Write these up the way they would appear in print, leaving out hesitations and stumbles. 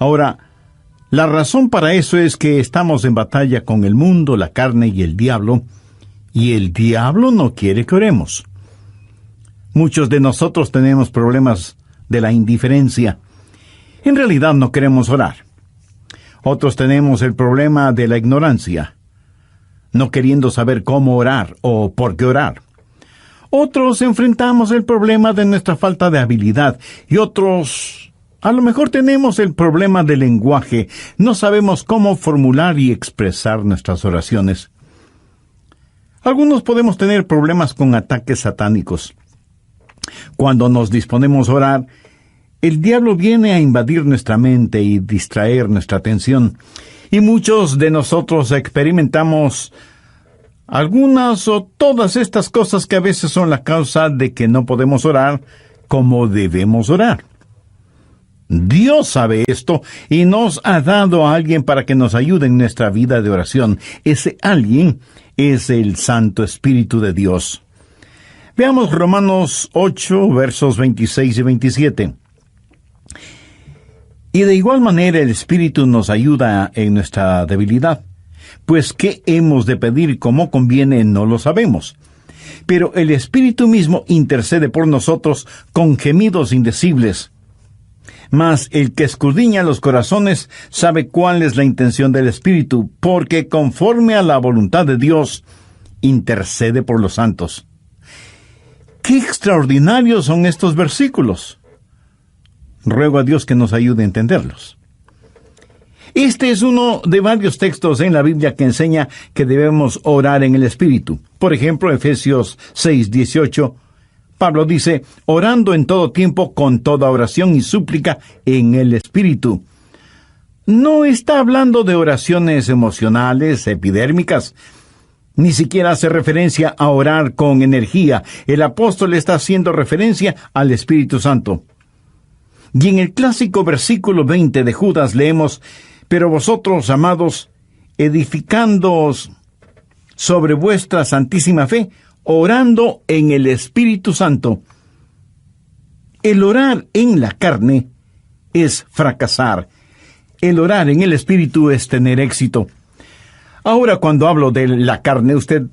Ahora, la razón para eso es que estamos en batalla con el mundo, la carne y el diablo no quiere que oremos. Muchos de nosotros tenemos problemas de la indiferencia. En realidad no queremos orar. Otros tenemos el problema de la ignorancia, no queriendo saber cómo orar o por qué orar. Otros enfrentamos el problema de nuestra falta de habilidad y otros, a lo mejor tenemos el problema del lenguaje. No sabemos cómo formular y expresar nuestras oraciones. Algunos podemos tener problemas con ataques satánicos. Cuando nos disponemos a orar, el diablo viene a invadir nuestra mente y distraer nuestra atención. Y muchos de nosotros experimentamos algunas o todas estas cosas que a veces son la causa de que no podemos orar como debemos orar. Dios sabe esto y nos ha dado a alguien para que nos ayude en nuestra vida de oración. Ese alguien es el Santo Espíritu de Dios. Veamos Romanos 8, versos 26 y 27. Y de igual manera el Espíritu nos ayuda en nuestra debilidad, pues qué hemos de pedir como conviene no lo sabemos. Pero el Espíritu mismo intercede por nosotros con gemidos indecibles. Mas el que escudriña los corazones sabe cuál es la intención del Espíritu, porque conforme a la voluntad de Dios, intercede por los santos. ¡Qué extraordinarios son estos versículos! Ruego a Dios que nos ayude a entenderlos. Este es uno de varios textos en la Biblia que enseña que debemos orar en el Espíritu. Por ejemplo, Efesios 6:18, Pablo dice, orando en todo tiempo con toda oración y súplica en el Espíritu. No está hablando de oraciones emocionales, epidérmicas. Ni siquiera hace referencia a orar con energía. El apóstol está haciendo referencia al Espíritu Santo. Y en el clásico versículo 20 de Judas leemos, pero vosotros, amados, edificándoos sobre vuestra santísima fe, orando en el Espíritu Santo. El orar en la carne es fracasar. El orar en el Espíritu es tener éxito. Ahora, cuando hablo de la carne, usted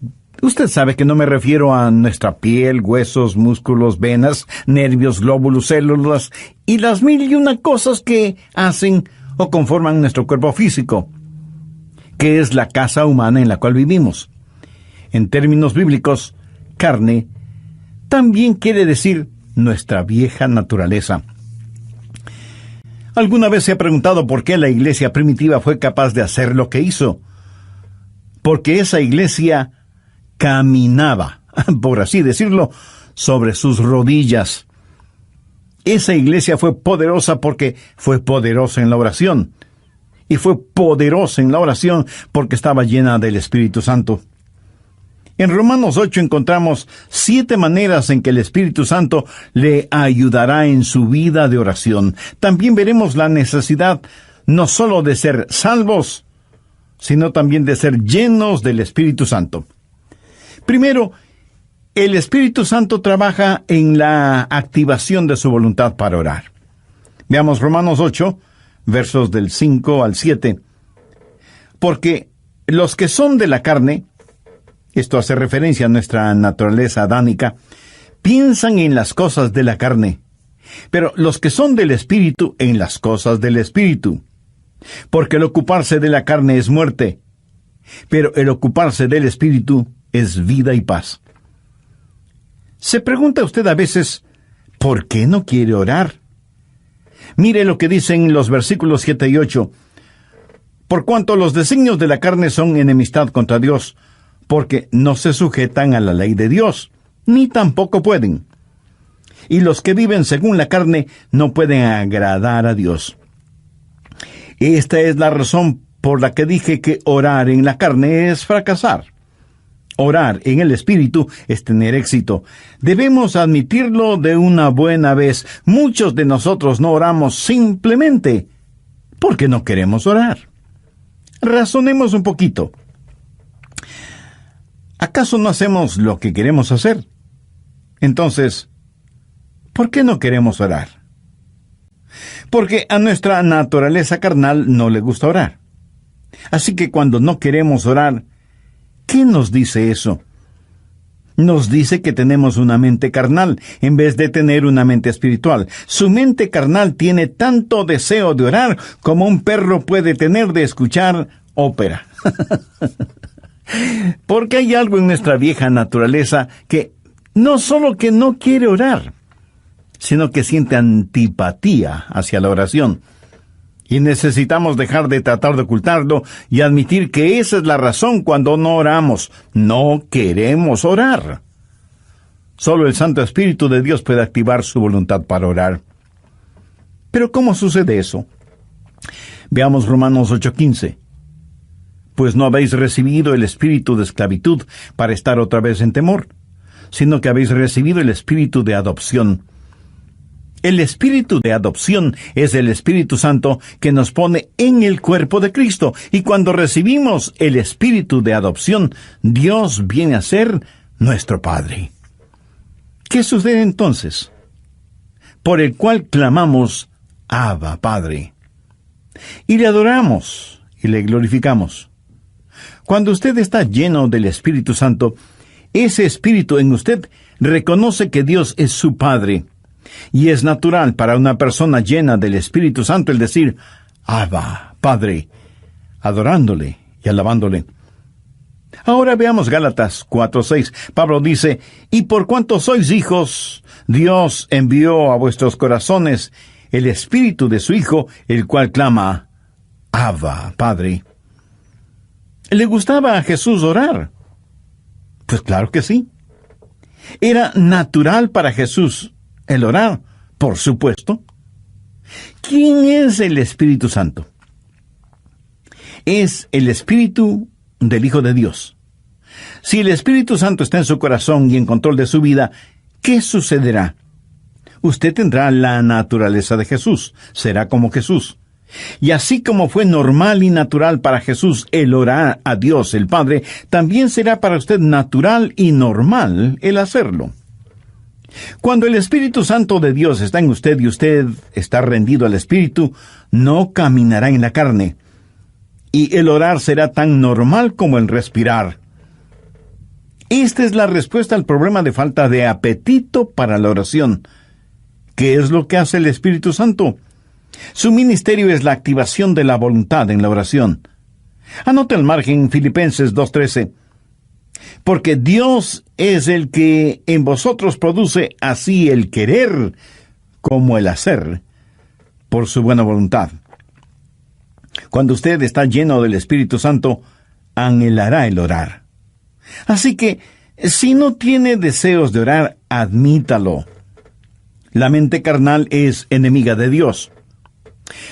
sabe que no me refiero a nuestra piel, huesos, músculos, venas, nervios, glóbulos, células y las mil y una cosas que hacen o conforman nuestro cuerpo físico, que es la casa humana en la cual vivimos. En términos bíblicos, carne también quiere decir nuestra vieja naturaleza. ¿Alguna vez se ha preguntado por qué la iglesia primitiva fue capaz de hacer lo que hizo? Porque esa iglesia caminaba, por así decirlo, sobre sus rodillas. Esa iglesia fue poderosa porque fue poderosa en la oración. Y fue poderosa en la oración porque estaba llena del Espíritu Santo. En Romanos 8 encontramos 7 maneras en que el Espíritu Santo le ayudará en su vida de oración. También veremos la necesidad no solo de ser salvos, sino también de ser llenos del Espíritu Santo. Primero, el Espíritu Santo trabaja en la activación de su voluntad para orar. Veamos Romanos 8, versos del 5 al 7. Porque los que son de la carne, esto hace referencia a nuestra naturaleza adánica, piensan en las cosas de la carne, pero los que son del Espíritu en las cosas del Espíritu. Porque el ocuparse de la carne es muerte, pero el ocuparse del Espíritu es vida y paz. ¿Se pregunta usted a veces, ¿por qué no quiere orar? Mire lo que dicen los versículos 7 y 8. Por cuanto los designios de la carne son enemistad contra Dios, porque no se sujetan a la ley de Dios, ni tampoco pueden. Y los que viven según la carne no pueden agradar a Dios. Esta es la razón por la que dije que orar en la carne es fracasar. Orar en el Espíritu es tener éxito. Debemos admitirlo de una buena vez. Muchos de nosotros no oramos simplemente porque no queremos orar. Razonemos un poquito. ¿Acaso no hacemos lo que queremos hacer? Entonces, ¿por qué no queremos orar? Porque a nuestra naturaleza carnal no le gusta orar. Así que cuando no queremos orar, ¿qué nos dice eso? Nos dice que tenemos una mente carnal en vez de tener una mente espiritual. Su mente carnal tiene tanto deseo de orar como un perro puede tener de escuchar ópera. Porque hay algo en nuestra vieja naturaleza que no solo que no quiere orar, sino que siente antipatía hacia la oración. Y necesitamos dejar de tratar de ocultarlo y admitir que esa es la razón cuando no oramos. No queremos orar. Solo el Santo Espíritu de Dios puede activar su voluntad para orar. Pero ¿cómo sucede eso? Veamos Romanos 8:15. Pues no habéis recibido el espíritu de esclavitud para estar otra vez en temor, sino que habéis recibido el espíritu de adopción. El espíritu de adopción es el Espíritu Santo que nos pone en el cuerpo de Cristo. Y cuando recibimos el espíritu de adopción, Dios viene a ser nuestro Padre. ¿Qué sucede entonces? Por el cual clamamos, Abba, Padre. Y le adoramos y le glorificamos. Cuando usted está lleno del Espíritu Santo, ese Espíritu en usted reconoce que Dios es su Padre. Y es natural para una persona llena del Espíritu Santo el decir, Abba, Padre, adorándole y alabándole. Ahora veamos Gálatas 4:6. Pablo dice, y por cuanto sois hijos, Dios envió a vuestros corazones el Espíritu de su Hijo, el cual clama, Abba, Padre. ¿Le gustaba a Jesús orar? Pues claro que sí. ¿Era natural para Jesús el orar? Por supuesto. ¿Quién es el Espíritu Santo? Es el Espíritu del Hijo de Dios. Si el Espíritu Santo está en su corazón y en control de su vida, ¿qué sucederá? Usted tendrá la naturaleza de Jesús, será como Jesús. Y así como fue normal y natural para Jesús el orar a Dios el Padre, también será para usted natural y normal el hacerlo. Cuando el Espíritu Santo de Dios está en usted y usted está rendido al Espíritu, no caminará en la carne. Y el orar será tan normal como el respirar. Esta es la respuesta al problema de falta de apetito para la oración. ¿Qué es lo que hace el Espíritu Santo? Su ministerio es la activación de la voluntad en la oración. Anote al margen Filipenses 2:13. Porque Dios es el que en vosotros produce así el querer como el hacer, por su buena voluntad. Cuando usted está lleno del Espíritu Santo, anhelará el orar. Así que, si no tiene deseos de orar, admítalo. La mente carnal es enemiga de Dios.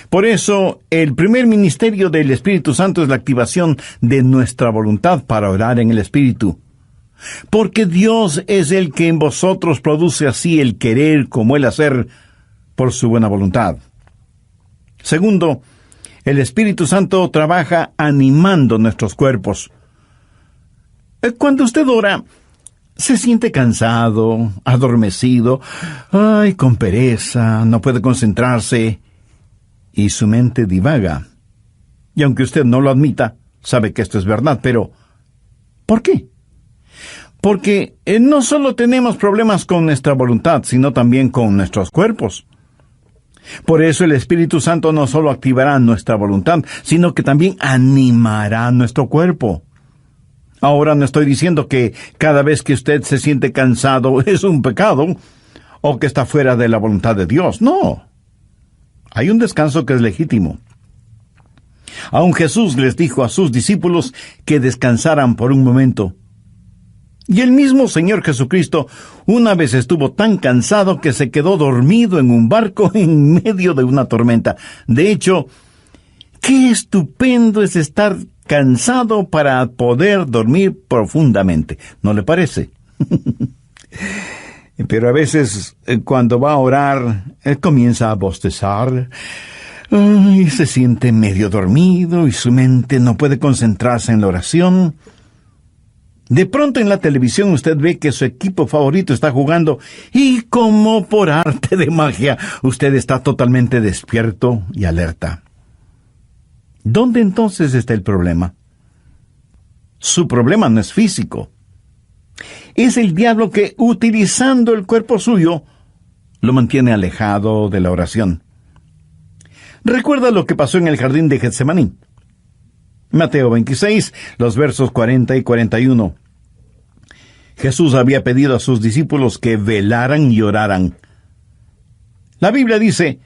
Por eso, el primer ministerio del Espíritu Santo es la activación de nuestra voluntad para orar en el Espíritu. Porque Dios es el que en vosotros produce así el querer como el hacer por su buena voluntad. Segundo, el Espíritu Santo trabaja animando nuestros cuerpos. Cuando usted ora, se siente cansado, adormecido, con pereza, no puede concentrarse, y su mente divaga. Y aunque usted no lo admita, sabe que esto es verdad, pero ¿por qué? Porque no solo tenemos problemas con nuestra voluntad, sino también con nuestros cuerpos. Por eso el Espíritu Santo no solo activará nuestra voluntad, sino que también animará nuestro cuerpo. Ahora no estoy diciendo que cada vez que usted se siente cansado es un pecado, o que está fuera de la voluntad de Dios. No. Hay un descanso que es legítimo. Aun Jesús les dijo a sus discípulos que descansaran por un momento. Y el mismo Señor Jesucristo una vez estuvo tan cansado que se quedó dormido en un barco en medio de una tormenta. De hecho, qué estupendo es estar cansado para poder dormir profundamente, ¿no le parece? Pero a veces, cuando va a orar, comienza a bostezar, y se siente medio dormido, y su mente no puede concentrarse en la oración. De pronto en la televisión usted ve que su equipo favorito está jugando y como por arte de magia, usted está totalmente despierto y alerta. ¿Dónde entonces está el problema? Su problema no es físico. Es el diablo que, utilizando el cuerpo suyo, lo mantiene alejado de la oración. Recuerda lo que pasó en el jardín de Getsemaní. Mateo 26, los versos 40 y 41. Jesús había pedido a sus discípulos que velaran y oraran. La Biblia dice,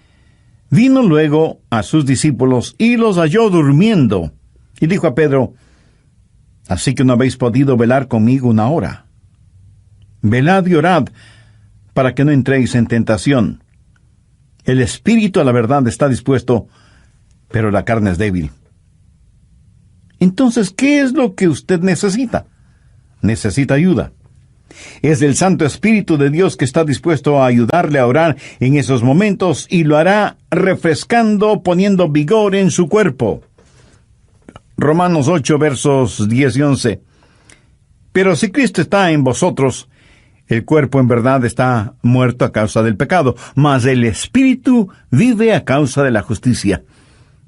vino luego a sus discípulos y los halló durmiendo. Y dijo a Pedro, ¿así que no habéis podido velar conmigo una hora? Velad y orad, para que no entréis en tentación. El espíritu a la verdad está dispuesto, pero la carne es débil. Entonces, ¿qué es lo que usted necesita? Necesita ayuda. Es el Santo Espíritu de Dios que está dispuesto a ayudarle a orar en esos momentos y lo hará refrescando, poniendo vigor en su cuerpo. Romanos 8, versos 10 y 11. Pero si Cristo está en vosotros, el cuerpo en verdad está muerto a causa del pecado, mas el Espíritu vive a causa de la justicia.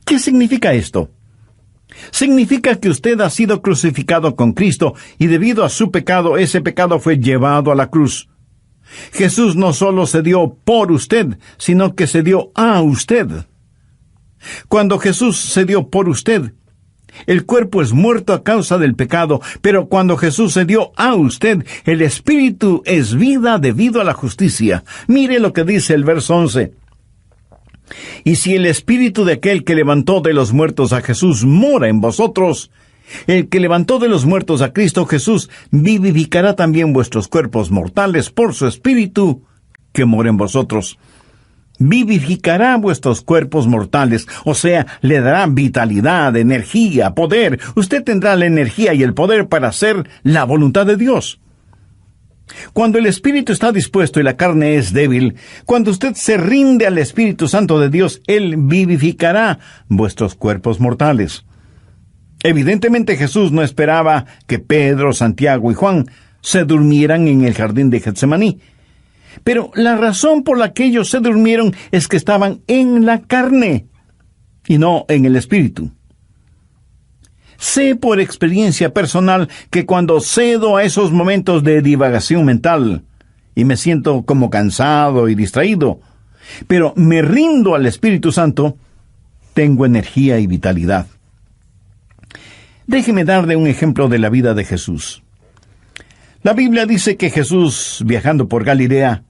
¿Qué significa esto? Significa que usted ha sido crucificado con Cristo y debido a su pecado, ese pecado fue llevado a la cruz. Jesús no solo se dio por usted, sino que se dio a usted. Cuando Jesús se dio por usted, el cuerpo es muerto a causa del pecado, pero cuando Jesús se dio a usted, el Espíritu es vida debido a la justicia. Mire lo que dice el verso 11. Y si el Espíritu de aquel que levantó de los muertos a Jesús mora en vosotros, el que levantó de los muertos a Cristo Jesús vivificará también vuestros cuerpos mortales por su Espíritu que mora en vosotros. Vivificará vuestros cuerpos mortales, o sea, le dará vitalidad, energía, poder. Usted tendrá la energía y el poder para hacer la voluntad de Dios. Cuando el Espíritu está dispuesto y la carne es débil, cuando usted se rinde al Espíritu Santo de Dios, Él vivificará vuestros cuerpos mortales. Evidentemente Jesús no esperaba que Pedro, Santiago y Juan se durmieran en el jardín de Getsemaní. Pero la razón por la que ellos se durmieron es que estaban en la carne y no en el Espíritu. Sé por experiencia personal que cuando cedo a esos momentos de divagación mental y me siento como cansado y distraído, pero me rindo al Espíritu Santo, tengo energía y vitalidad. Déjeme darle un ejemplo de la vida de Jesús. La Biblia dice que Jesús, viajando por Galilea,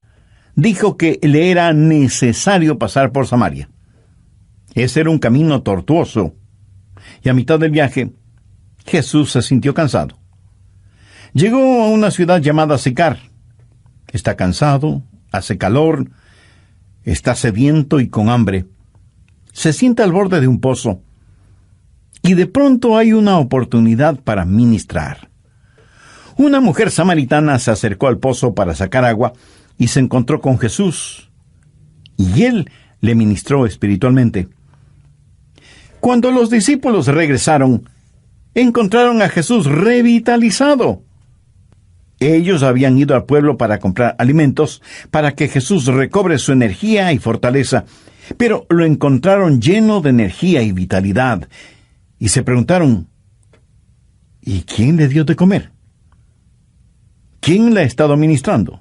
dijo que le era necesario pasar por Samaria. Ese era un camino tortuoso, y a mitad del viaje, Jesús se sintió cansado. Llegó a una ciudad llamada Sicar. Está cansado, hace calor, está sediento y con hambre. Se sienta al borde de un pozo, y de pronto hay una oportunidad para ministrar. Una mujer samaritana se acercó al pozo para sacar agua y se encontró con Jesús, y él le ministró espiritualmente. Cuando los discípulos regresaron, encontraron a Jesús revitalizado. Ellos habían ido al pueblo para comprar alimentos, para que Jesús recobre su energía y fortaleza, pero lo encontraron lleno de energía y vitalidad, y se preguntaron, ¿y quién le dio de comer? ¿Quién le ha estado ministrando?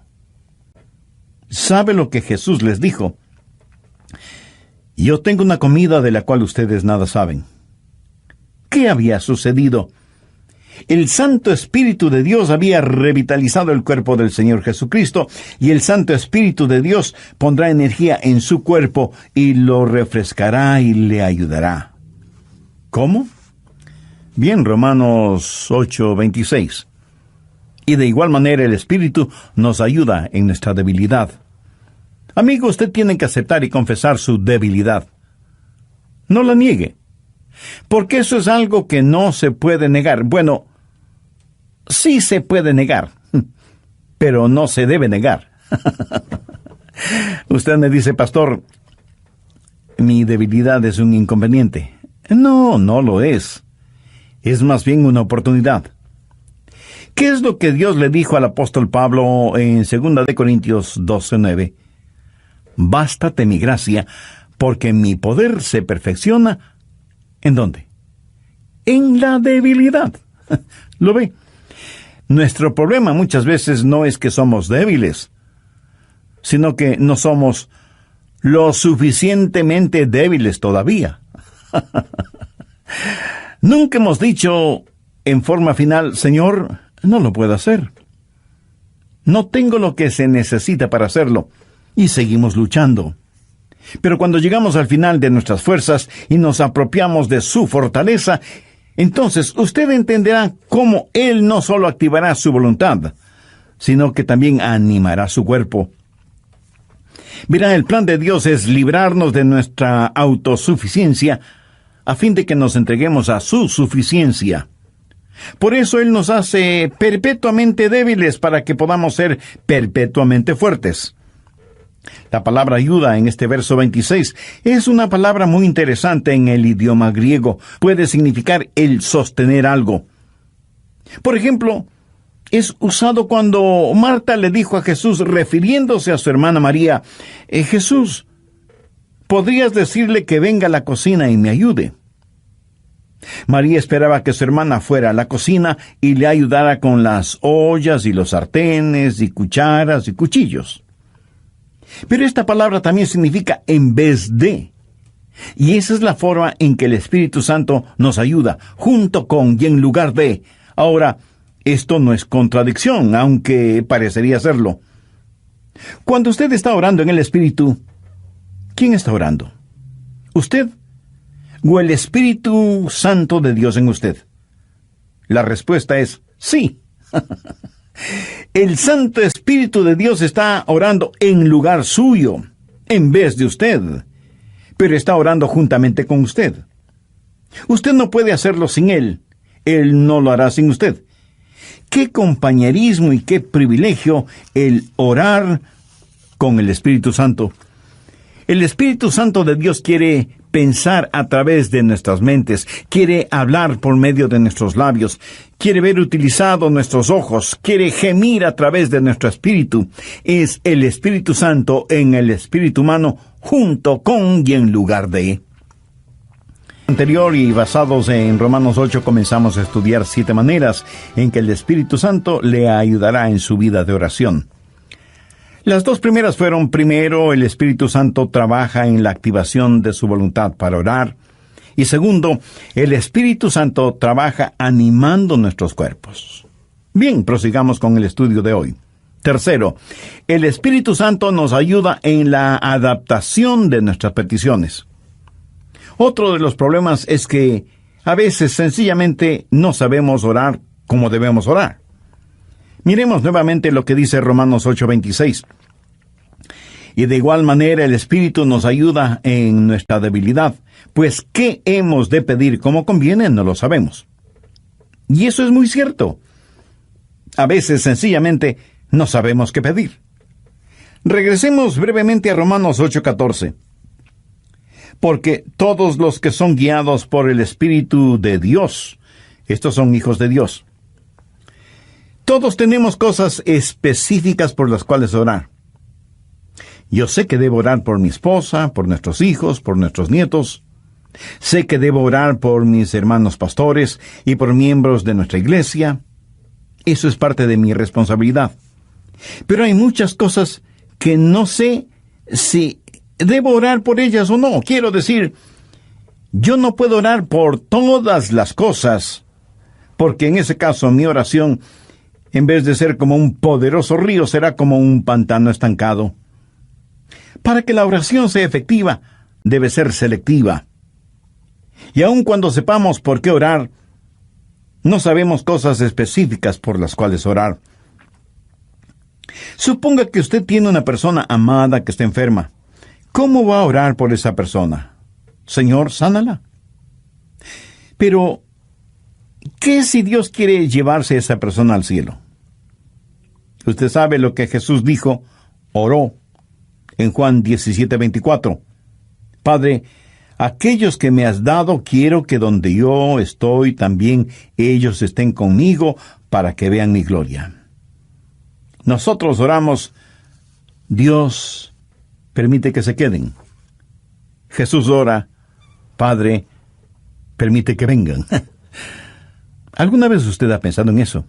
¿Sabe lo que Jesús les dijo? Yo tengo una comida de la cual ustedes nada saben. ¿Qué había sucedido? El Santo Espíritu de Dios había revitalizado el cuerpo del Señor Jesucristo, y el Santo Espíritu de Dios pondrá energía en su cuerpo y lo refrescará y le ayudará. ¿Cómo? Bien, Romanos 8:26. Y de igual manera el Espíritu nos ayuda en nuestra debilidad. Amigo, usted tiene que aceptar y confesar su debilidad. No la niegue, porque eso es algo que no se puede negar. Bueno, sí se puede negar, pero no se debe negar. Usted me dice, pastor, mi debilidad es un inconveniente. No, no lo es. Es más bien una oportunidad. ¿Qué es lo que Dios le dijo al apóstol Pablo en 2 de Corintios 12:9? Bástate mi gracia, porque mi poder se perfecciona. ¿En dónde? En la debilidad. ¿Lo ve? Nuestro problema muchas veces no es que somos débiles, sino que no somos lo suficientemente débiles todavía. Nunca hemos dicho en forma final, Señor, no lo puedo hacer. No tengo lo que se necesita para hacerlo. Y seguimos luchando. Pero cuando llegamos al final de nuestras fuerzas y nos apropiamos de su fortaleza, entonces usted entenderá cómo Él no solo activará su voluntad, sino que también animará su cuerpo. Mira, el plan de Dios es librarnos de nuestra autosuficiencia a fin de que nos entreguemos a su suficiencia. Por eso Él nos hace perpetuamente débiles para que podamos ser perpetuamente fuertes. La palabra ayuda en este verso 26 es una palabra muy interesante en el idioma griego. Puede significar el sostener algo. Por ejemplo, es usado cuando Marta le dijo a Jesús, refiriéndose a su hermana María, Jesús, ¿podrías decirle que venga a la cocina y me ayude? María esperaba que su hermana fuera a la cocina y le ayudara con las ollas y los sartenes y cucharas y cuchillos. Pero esta palabra también significa en vez de. Y esa es la forma en que el Espíritu Santo nos ayuda, junto con y en lugar de. Ahora, esto no es contradicción, aunque parecería serlo. Cuando usted está orando en el Espíritu, ¿quién está orando? ¿Usted o el Espíritu Santo de Dios en usted? La respuesta es sí. El Santo Espíritu de Dios está orando en lugar suyo, en vez de usted, pero está orando juntamente con usted. Usted no puede hacerlo sin Él. Él no lo hará sin usted. Qué compañerismo y qué privilegio el orar con el Espíritu Santo. El Espíritu Santo de Dios quiere pensar a través de nuestras mentes, quiere hablar por medio de nuestros labios, quiere ver utilizados nuestros ojos, quiere gemir a través de nuestro espíritu. Es el Espíritu Santo en el espíritu humano, junto con y en lugar de. Anterior y basados en Romanos 8 comenzamos a estudiar 7 maneras en que el Espíritu Santo le ayudará en su vida de oración. Las 2 primeras fueron, primero, el Espíritu Santo trabaja en la activación de su voluntad para orar, y segundo, el Espíritu Santo trabaja animando nuestros cuerpos. Bien, prosigamos con el estudio de hoy. Tercero, el Espíritu Santo nos ayuda en la adaptación de nuestras peticiones. Otro de los problemas es que a veces sencillamente no sabemos orar como debemos orar. Miremos nuevamente lo que dice Romanos 8:26. Y de igual manera el Espíritu nos ayuda en nuestra debilidad, pues ¿qué hemos de pedir como conviene? No lo sabemos. Y eso es muy cierto. A veces sencillamente no sabemos qué pedir. Regresemos brevemente a Romanos 8:14. Porque todos los que son guiados por el Espíritu de Dios, estos son hijos de Dios. Todos tenemos cosas específicas por las cuales orar. Yo sé que debo orar por mi esposa, por nuestros hijos, por nuestros nietos. Sé que debo orar por mis hermanos pastores y por miembros de nuestra iglesia. Eso es parte de mi responsabilidad. Pero hay muchas cosas que no sé si debo orar por ellas o no. Quiero decir, yo no puedo orar por todas las cosas, porque en ese caso mi oración, en vez de ser como un poderoso río, será como un pantano estancado. Para que la oración sea efectiva, debe ser selectiva. Y aun cuando sepamos por qué orar, no sabemos cosas específicas por las cuales orar. Suponga que usted tiene una persona amada que está enferma. ¿Cómo va a orar por esa persona? Señor, sánala. Pero, ¿qué si Dios quiere llevarse a esa persona al cielo? Usted sabe lo que Jesús dijo, oró, en Juan 17:24. Padre, aquellos que me has dado, quiero que donde yo estoy también ellos estén conmigo, para que vean mi gloria. Nosotros oramos, Dios permite que se queden. Jesús ora, Padre, permite que vengan. ¿Alguna vez usted ha pensado en eso?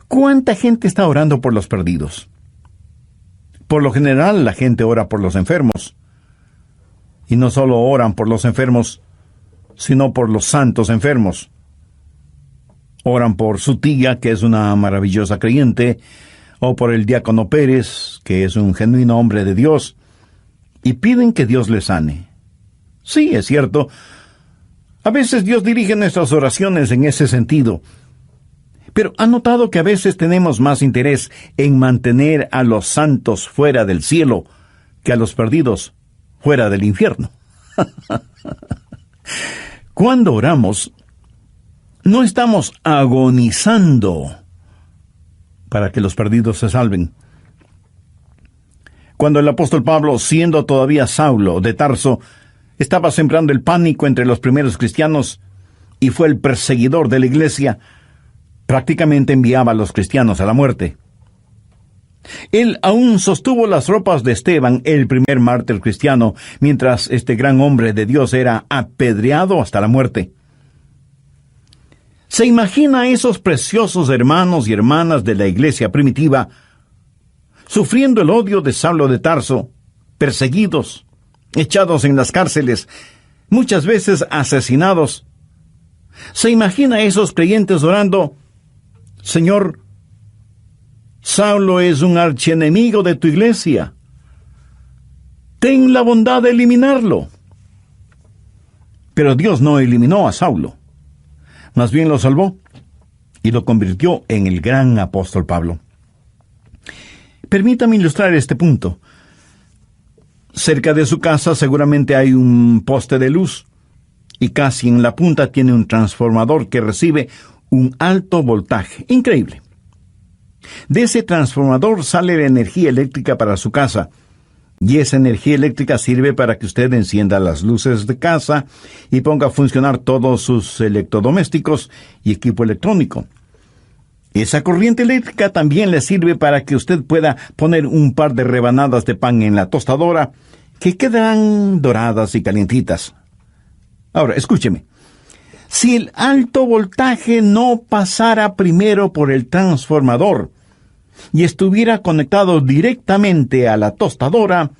¿Cuánta gente está orando por los perdidos? Por lo general, la gente ora por los enfermos. Y no solo oran por los enfermos, sino por los santos enfermos. Oran por su tía, que es una maravillosa creyente, o por el diácono Pérez, que es un genuino hombre de Dios, y piden que Dios les sane. Sí, es cierto. A veces Dios dirige nuestras oraciones en ese sentido. Pero ¿ha notado que a veces tenemos más interés en mantener a los santos fuera del cielo que a los perdidos fuera del infierno? Cuando oramos, no estamos agonizando para que los perdidos se salven. Cuando el apóstol Pablo, siendo todavía Saulo de Tarso, estaba sembrando el pánico entre los primeros cristianos y fue el perseguidor de la iglesia, prácticamente enviaba a los cristianos a la muerte. Él aún sostuvo las ropas de Esteban, el primer mártir cristiano, mientras este gran hombre de Dios era apedreado hasta la muerte. ¿Se imagina a esos preciosos hermanos y hermanas de la iglesia primitiva sufriendo el odio de Saulo de Tarso, perseguidos, echados en las cárceles, muchas veces asesinados? ¿Se imagina a esos creyentes orando, Señor, Saulo es un archienemigo de tu iglesia, ten la bondad de eliminarlo? Pero Dios no eliminó a Saulo, más bien lo salvó y lo convirtió en el gran apóstol Pablo. Permítame ilustrar este punto. Cerca de su casa seguramente hay un poste de luz y casi en la punta tiene un transformador que recibe un alto voltaje. Increíble. De ese transformador sale la energía eléctrica para su casa, y esa energía eléctrica sirve para que usted encienda las luces de casa y ponga a funcionar todos sus electrodomésticos y equipo electrónico. Esa corriente eléctrica también le sirve para que usted pueda poner un par de rebanadas de pan en la tostadora que quedarán doradas y calientitas. Ahora, escúcheme. Si el alto voltaje no pasara primero por el transformador y estuviera conectado directamente a la tostadora,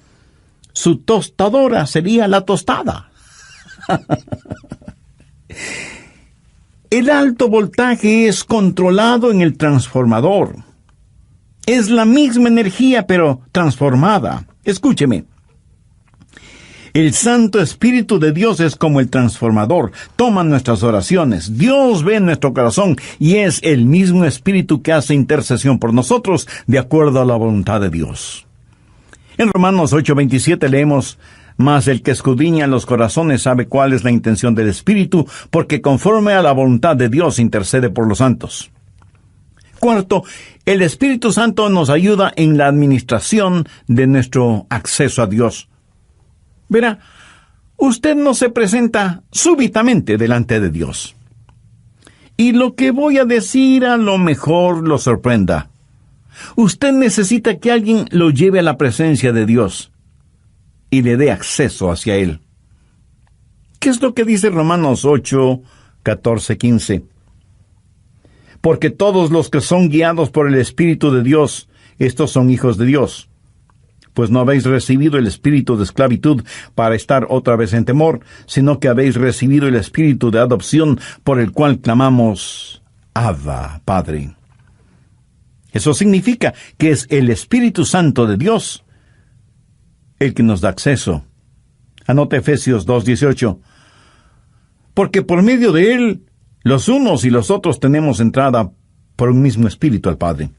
su tostadora sería la tostada. El alto voltaje es controlado en el transformador. Es la misma energía, pero transformada. Escúcheme. El Santo Espíritu de Dios es como el transformador. Toma nuestras oraciones. Dios ve nuestro corazón y es el mismo Espíritu que hace intercesión por nosotros de acuerdo a la voluntad de Dios. En Romanos 8:27 leemos, mas el que escudriña los corazones sabe cuál es la intención del Espíritu, porque conforme a la voluntad de Dios intercede por los santos. Cuarto, el Espíritu Santo nos ayuda en la administración de nuestro acceso a Dios. Verá, usted no se presenta súbitamente delante de Dios. Y lo que voy a decir a lo mejor lo sorprenda. Usted necesita que alguien lo lleve a la presencia de Dios y le dé acceso hacia Él. ¿Qué es lo que dice Romanos 8, 14, 15? Porque todos los que son guiados por el Espíritu de Dios, estos son hijos de Dios. Pues no habéis recibido el espíritu de esclavitud para estar otra vez en temor, sino que habéis recibido el espíritu de adopción por el cual clamamos, Abba, Padre. Eso significa que es el Espíritu Santo de Dios el que nos da acceso. Anote Efesios 2:18. Porque por medio de Él, los unos y los otros tenemos entrada por un mismo Espíritu al Padre.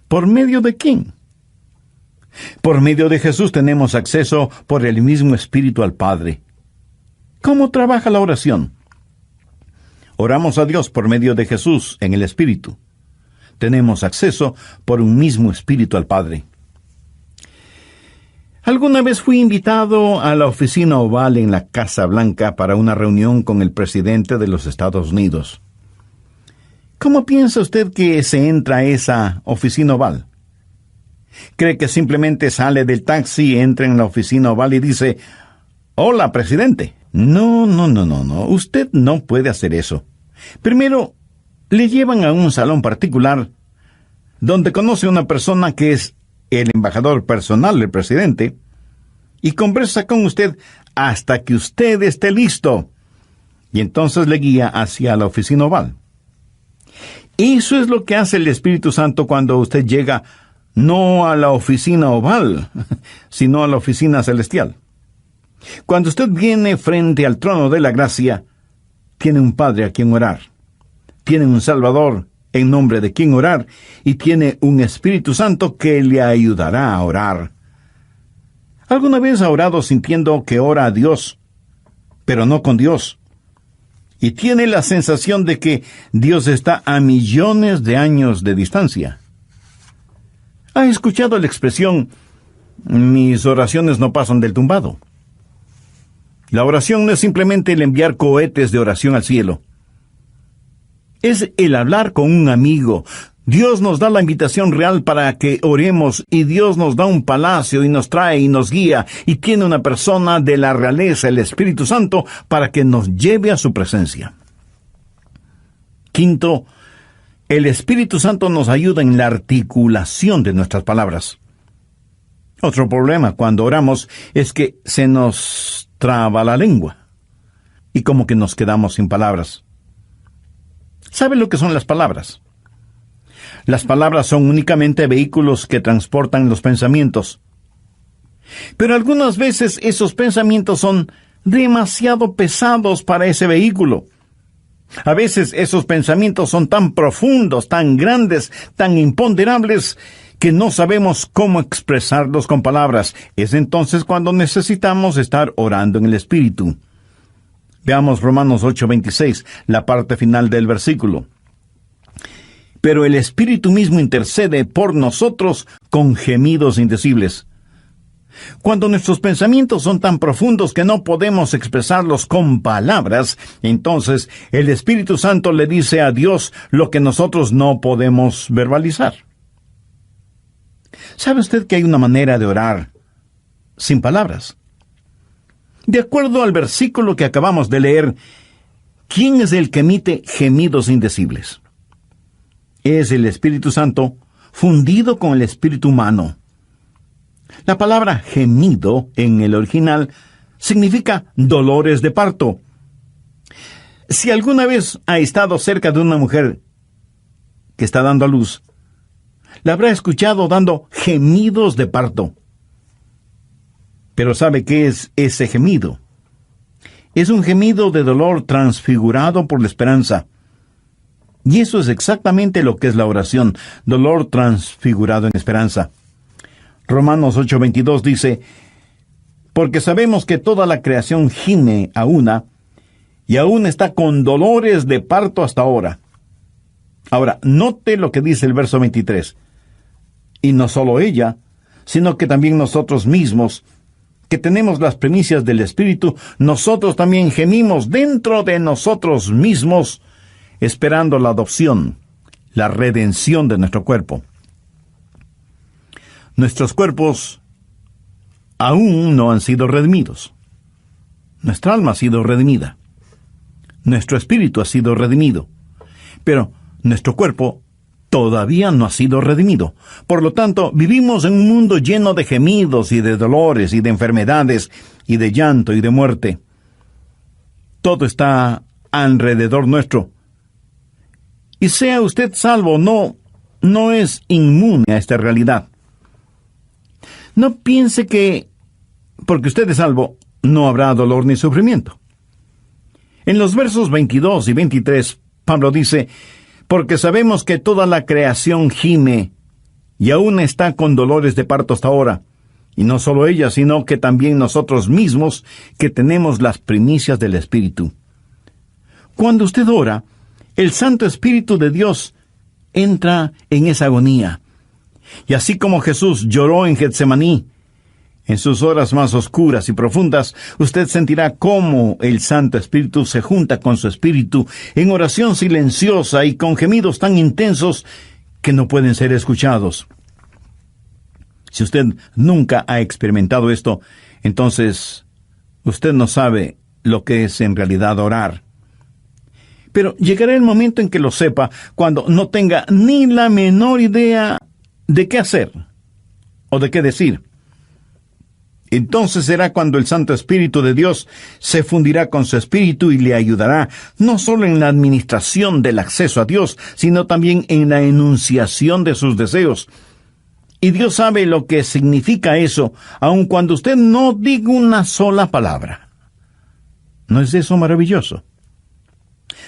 ¿Por medio de quién? Por medio de Jesús tenemos acceso por el mismo Espíritu al Padre. ¿Cómo trabaja la oración? Oramos a Dios por medio de Jesús en el Espíritu. Tenemos acceso por un mismo Espíritu al Padre. Alguna vez fui invitado a la oficina oval en la Casa Blanca para una reunión con el presidente de los Estados Unidos. ¿Cómo piensa usted que se entra a esa oficina oval? ¿Cree que simplemente sale del taxi, entra en la oficina oval y dice, «Hola, presidente»? No. Usted no puede hacer eso. Primero, le llevan a un salón particular donde conoce a una persona que es el embajador personal del presidente y conversa con usted hasta que usted esté listo. Y entonces le guía hacia la oficina oval. Eso es lo que hace el Espíritu Santo cuando usted llega no a la oficina oval, sino a la oficina celestial. Cuando usted viene frente al trono de la gracia, tiene un Padre a quien orar, tiene un Salvador en nombre de quien orar, y tiene un Espíritu Santo que le ayudará a orar. ¿Alguna vez ha orado sintiendo que ora a Dios, pero no con Dios? Y tiene la sensación de que Dios está a millones de años de distancia. ¿Ha escuchado la expresión, mis oraciones no pasan del tumbado? La oración no es simplemente el enviar cohetes de oración al cielo. Es el hablar con un amigo. Dios nos da la invitación real para que oremos, y Dios nos da un palacio y nos trae y nos guía, y tiene una persona de la realeza, el Espíritu Santo, para que nos lleve a su presencia. Quinto, el Espíritu Santo nos ayuda en la articulación de nuestras palabras. Otro problema cuando oramos es que se nos traba la lengua, y como que nos quedamos sin palabras. ¿Sabe lo que son las palabras? Las palabras son únicamente vehículos que transportan los pensamientos. Pero algunas veces esos pensamientos son demasiado pesados para ese vehículo. A veces esos pensamientos son tan profundos, tan grandes, tan imponderables, que no sabemos cómo expresarlos con palabras. Es entonces cuando necesitamos estar orando en el Espíritu. Veamos Romanos 8:26, la parte final del versículo. Pero el Espíritu mismo intercede por nosotros con gemidos indecibles. Cuando nuestros pensamientos son tan profundos que no podemos expresarlos con palabras, entonces el Espíritu Santo le dice a Dios lo que nosotros no podemos verbalizar. ¿Sabe usted que hay una manera de orar sin palabras? De acuerdo al versículo que acabamos de leer, ¿quién es el que emite gemidos indecibles? Es el Espíritu Santo fundido con el espíritu humano. La palabra gemido en el original significa dolores de parto. Si alguna vez ha estado cerca de una mujer que está dando a luz, la habrá escuchado dando gemidos de parto. Pero ¿sabe qué es ese gemido? Es un gemido de dolor transfigurado por la esperanza. Y eso es exactamente lo que es la oración, dolor transfigurado en esperanza. Romanos 8:22 dice, porque sabemos que toda la creación gime a una, y aún está con dolores de parto hasta ahora. Ahora, note lo que dice el verso 23. Y no solo ella, sino que también nosotros mismos, que tenemos las primicias del Espíritu, nosotros también gemimos dentro de nosotros mismos, esperando la adopción, la redención de nuestro cuerpo. Nuestros cuerpos aún no han sido redimidos. Nuestra alma ha sido redimida. Nuestro espíritu ha sido redimido. Pero nuestro cuerpo todavía no ha sido redimido. Por lo tanto, vivimos en un mundo lleno de gemidos y de dolores y de enfermedades y de llanto y de muerte. Todo está alrededor nuestro. Y sea usted salvo o no es inmune a esta realidad. No piense que, porque usted es salvo, no habrá dolor ni sufrimiento. En los versos 22 y 23, Pablo dice, porque sabemos que toda la creación gime, y aún está con dolores de parto hasta ahora. Y no solo ella, sino que también nosotros mismos, que tenemos las primicias del Espíritu. Cuando usted ora, el Santo Espíritu de Dios entra en esa agonía. Y así como Jesús lloró en Getsemaní, En sus horas más oscuras y profundas, usted sentirá cómo el Santo Espíritu se junta con su espíritu en oración silenciosa y con gemidos tan intensos que no pueden ser escuchados. Si usted nunca ha experimentado esto, entonces usted no sabe lo que es en realidad orar. Pero llegará el momento en que lo sepa, cuando no tenga ni la menor idea de qué hacer o de qué decir. Entonces será cuando el Santo Espíritu de Dios se fundirá con su espíritu y le ayudará no solo en la administración del acceso a Dios, sino también en la enunciación de sus deseos. Y Dios sabe lo que significa eso, aun cuando usted no diga una sola palabra. ¿No es eso maravilloso?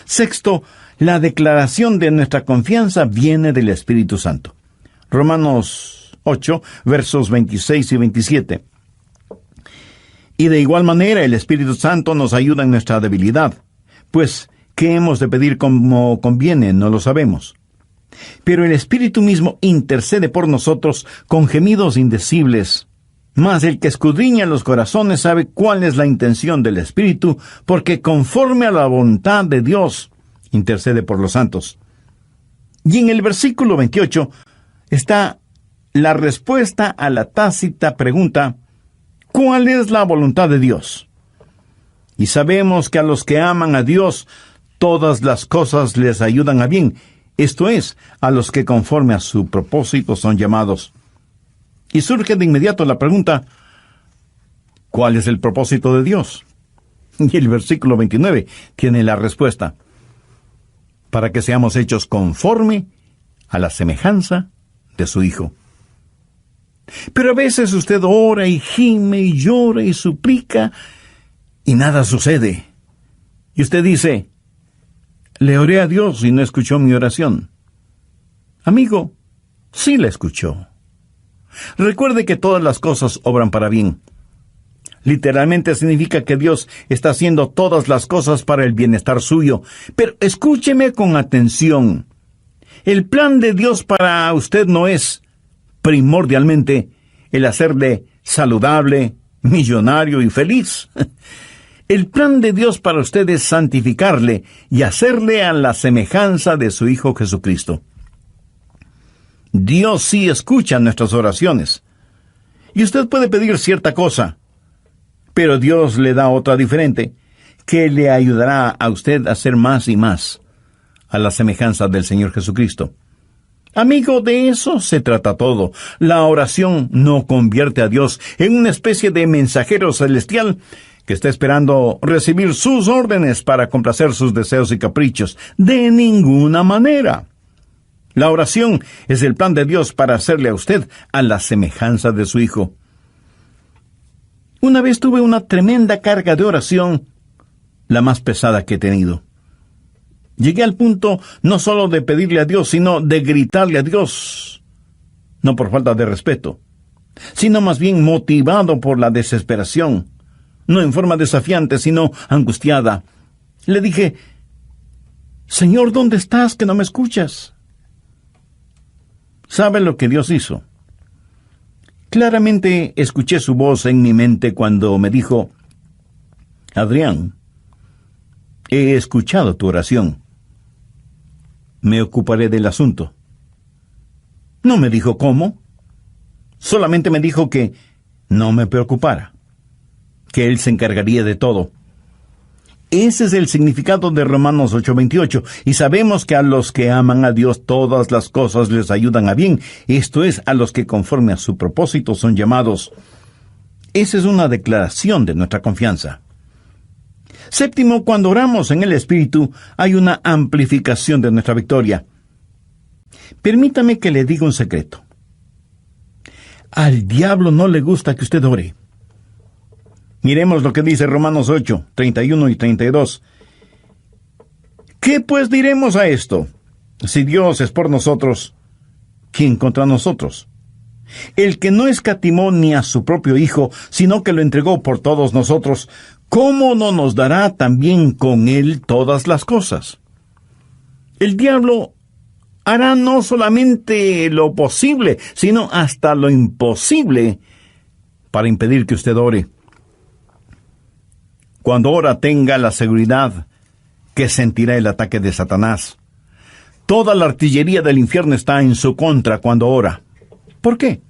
Sexto, la declaración de nuestra confianza viene del Espíritu Santo. Romanos 8, versos 26 y 27. Y de igual manera el Espíritu Santo nos ayuda en nuestra debilidad, pues ¿qué hemos de pedir como conviene? No lo sabemos. Pero el Espíritu mismo intercede por nosotros con gemidos indecibles. Mas el que escudriña los corazones sabe cuál es la intención del Espíritu, porque conforme a la voluntad de Dios intercede por los santos. Y en el versículo 28 está la respuesta a la tácita pregunta: ¿cuál es la voluntad de Dios? Y sabemos que a los que aman a Dios, todas las cosas les ayudan a bien, esto es, a los que conforme a su propósito son llamados. Y surge de inmediato la pregunta: ¿cuál es el propósito de Dios? Y el versículo 29 tiene la respuesta: para que seamos hechos conforme a la semejanza de su Hijo. Pero a veces usted ora y gime y llora y suplica y nada sucede. Y usted dice: le oré a Dios y no escuchó mi oración. Amigo, sí la escuchó. Recuerde que todas las cosas obran para bien. Literalmente significa que Dios está haciendo todas las cosas para el bienestar suyo. Pero escúcheme con atención. El plan de Dios para usted no es primordialmente el hacerle saludable, millonario y feliz. El plan de Dios para usted es santificarle y hacerle a la semejanza de su Hijo Jesucristo. Dios sí escucha nuestras oraciones. Y usted puede pedir cierta cosa, pero Dios le da otra diferente, que le ayudará a usted a ser más y más a la semejanza del Señor Jesucristo. Amigo, de eso se trata todo. La oración no convierte a Dios en una especie de mensajero celestial que está esperando recibir sus órdenes para complacer sus deseos y caprichos. De ninguna manera. La oración es el plan de Dios para hacerle a usted a la semejanza de su Hijo. Una vez tuve una tremenda carga de oración, la más pesada que he tenido. Llegué al punto no solo de pedirle a Dios, sino de gritarle a Dios. No por falta de respeto, sino más bien motivado por la desesperación. No en forma desafiante, sino angustiada. Le dije: Señor, ¿dónde estás que no me escuchas? ¿Sabe lo que Dios hizo? Claramente escuché su voz en mi mente cuando me dijo: Adrián, he escuchado tu oración. Me ocuparé del asunto. No me dijo cómo. Solamente me dijo que no me preocupara, que Él se encargaría de todo. Ese es el significado de Romanos 8:28. Y sabemos que a los que aman a Dios todas las cosas les ayudan a bien. Esto es, a los que conforme a su propósito son llamados. Esa es una declaración de nuestra confianza. Séptimo, cuando oramos en el Espíritu, hay una amplificación de nuestra victoria. Permítame que le diga un secreto. Al diablo no le gusta que usted ore. Miremos lo que dice Romanos 8, 31 y 32. ¿Qué pues diremos a esto? Si Dios es por nosotros, ¿quién contra nosotros? El que no escatimó ni a su propio Hijo, sino que lo entregó por todos nosotros, ¿cómo no nos dará también con Él todas las cosas? El diablo hará no solamente lo posible, sino hasta lo imposible para impedir que usted ore. Cuando ora, tenga la seguridad que sentirá el ataque de Satanás. Toda la artillería del infierno está en su contra cuando ora. ¿Por qué?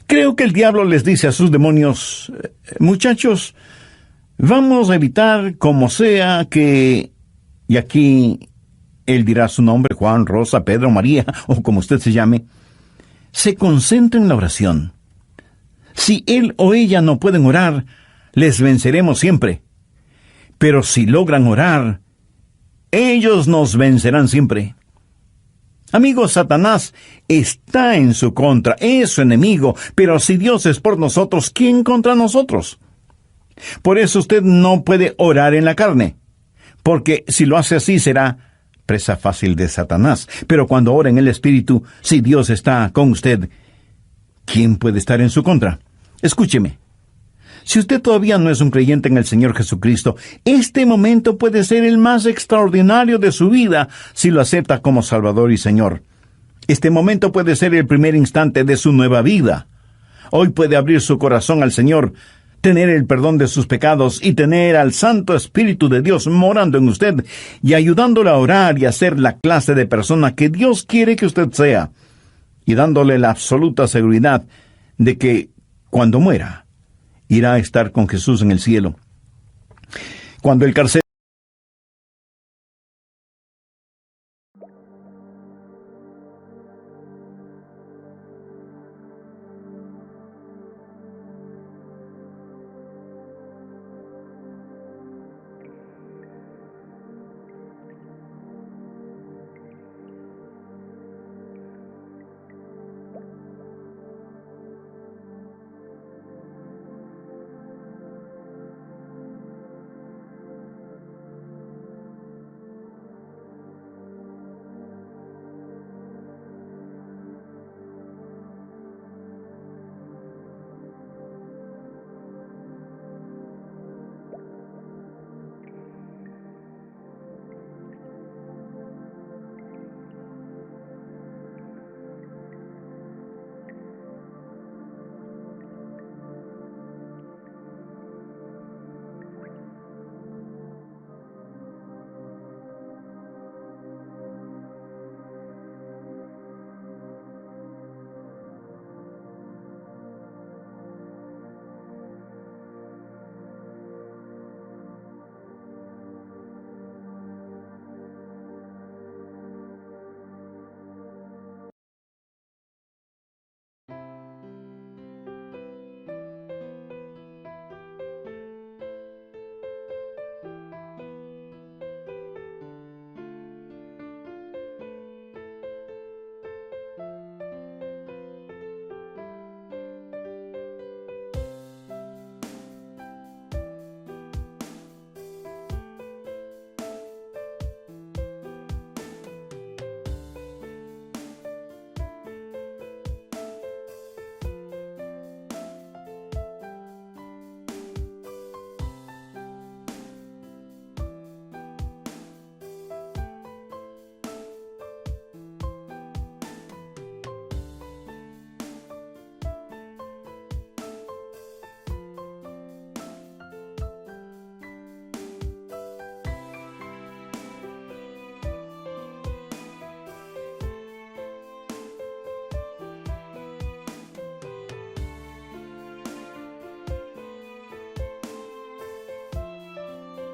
Creo que el diablo les dice a sus demonios: muchachos, vamos a evitar como sea que... Y aquí él dirá su nombre: Juan, Rosa, Pedro, María, o como usted se llame. Se concentra en la oración. Si él o ella no pueden orar, les venceremos siempre. Pero si logran orar, ellos nos vencerán siempre. Amigos, Satanás está en su contra, es su enemigo, pero si Dios es por nosotros, ¿quién contra nosotros? Por eso usted no puede orar en la carne, porque si lo hace así será presa fácil de Satanás. Pero cuando ora en el Espíritu, si Dios está con usted, ¿quién puede estar en su contra? Escúcheme. Si usted todavía no es un creyente en el Señor Jesucristo, este momento puede ser el más extraordinario de su vida si lo acepta como Salvador y Señor. Este momento puede ser el primer instante de su nueva vida. Hoy puede abrir su corazón al Señor, tener el perdón de sus pecados y tener al Santo Espíritu de Dios morando en usted y ayudándole a orar y a ser la clase de persona que Dios quiere que usted sea, y dándole la absoluta seguridad de que cuando muera, irá a estar con Jesús en el cielo. Cuando el carcelero